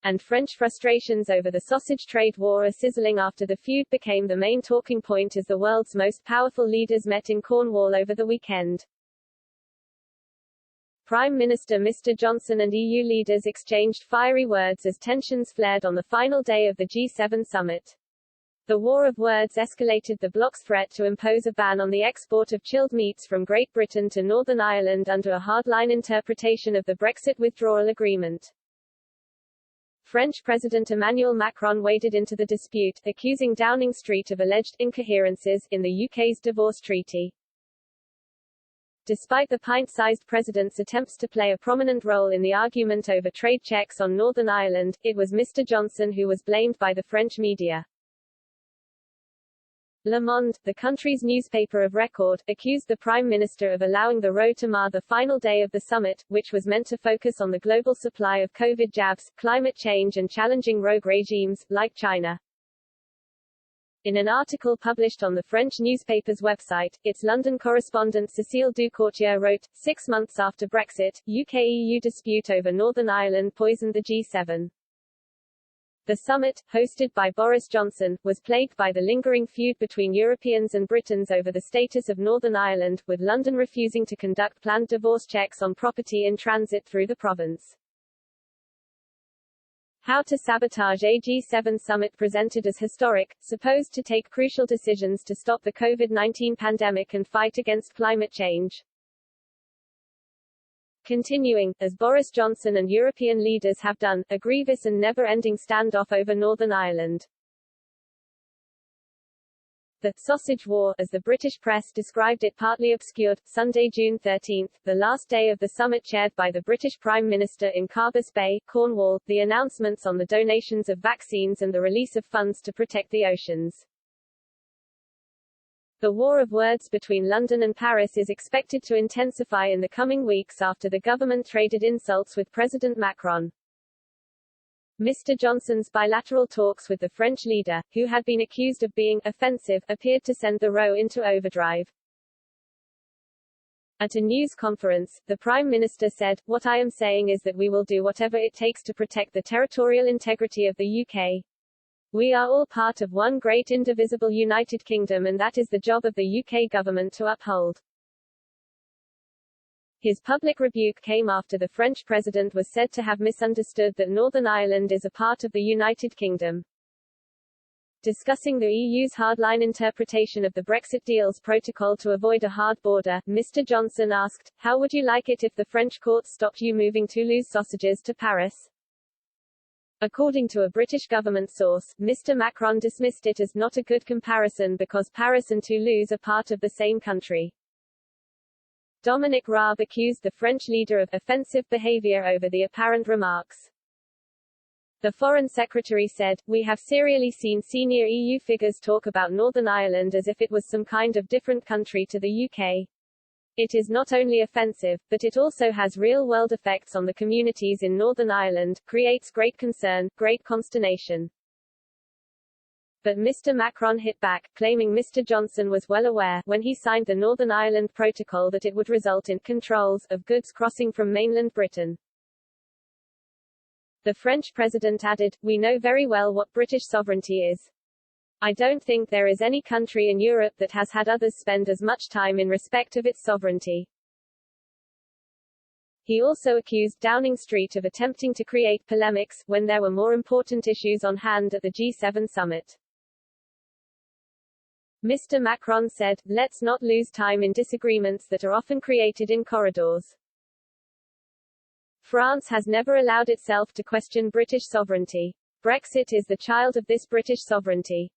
and French frustrations over the sausage trade war are sizzling after the feud became the main talking point as the world's most powerful leaders met in Cornwall over the weekend. Prime Minister Mr. Johnson and EU leaders exchanged fiery words as tensions flared on the final day of the G7 summit. The war of words escalated the bloc's threat to impose a ban on the export of chilled meats from Great Britain to Northern Ireland under a hardline interpretation of the Brexit withdrawal agreement. French President Emmanuel Macron waded into the dispute, accusing Downing Street of alleged incoherences in the UK's divorce treaty. Despite the pint-sized president's attempts to play a prominent role in the argument over trade checks on Northern Ireland, it was Mr. Johnson who was blamed by the French media. Le Monde, the country's newspaper of record, accused the Prime Minister of allowing the row to mar the final day of the summit, which was meant to focus on the global supply of COVID jabs, climate change and challenging rogue regimes, like China. In an article published on the French newspaper's website, its London correspondent Cécile Ducourtier wrote, 6 months after Brexit, UK-EU dispute over Northern Ireland poisoned the G7. The summit, hosted by Boris Johnson, was plagued by the lingering feud between Europeans and Britons over the status of Northern Ireland, with London refusing to conduct planned divorce checks on property in transit through the province. How to sabotage a G7 summit presented as historic, supposed to take crucial decisions to stop the COVID-19 pandemic and fight against climate change. Continuing, as Boris Johnson and European leaders have done, a grievous and never-ending standoff over Northern Ireland. The sausage war, as the British press described it, partly obscured, Sunday, June 13, the last day of the summit chaired by the British Prime Minister in Carbis Bay, Cornwall, the announcements on the donations of vaccines and the release of funds to protect the oceans. The war of words between London and Paris is expected to intensify in the coming weeks after the government traded insults with President Macron. Mr. Johnson's bilateral talks with the French leader, who had been accused of being offensive, appeared to send the row into overdrive. At a news conference, the Prime Minister said, "What I am saying is that we will do whatever it takes to protect the territorial integrity of the UK. We are all part of one great indivisible United Kingdom and that is the job of the UK government to uphold." His public rebuke came after the French president was said to have misunderstood that Northern Ireland is a part of the United Kingdom. Discussing the EU's hardline interpretation of the Brexit deal's protocol to avoid a hard border, Mr. Johnson asked, "How would you like it if the French courts stopped you moving Toulouse sausages to Paris?" According to a British government source, Mr. Macron dismissed it as not a good comparison because Paris and Toulouse are part of the same country. Dominic Raab accused the French leader of offensive behavior over the apparent remarks. The Foreign Secretary said, "We have serially seen senior EU figures talk about Northern Ireland as if it was some kind of different country to the UK. It is not only offensive, but it also has real-world effects on the communities in Northern Ireland, creates great concern, great consternation." But Mr. Macron hit back, claiming Mr. Johnson was well aware, when he signed the Northern Ireland Protocol, that it would result in controls of goods crossing from mainland Britain. The French president added, "We know very well what British sovereignty is. I don't think there is any country in Europe that has had others spend as much time in respect of its sovereignty." He also accused Downing Street of attempting to create polemics, when there were more important issues on hand at the G7 summit. Mr. Macron said, "Let's not lose time in disagreements that are often created in corridors. France has never allowed itself to question British sovereignty. Brexit is the child of this British sovereignty.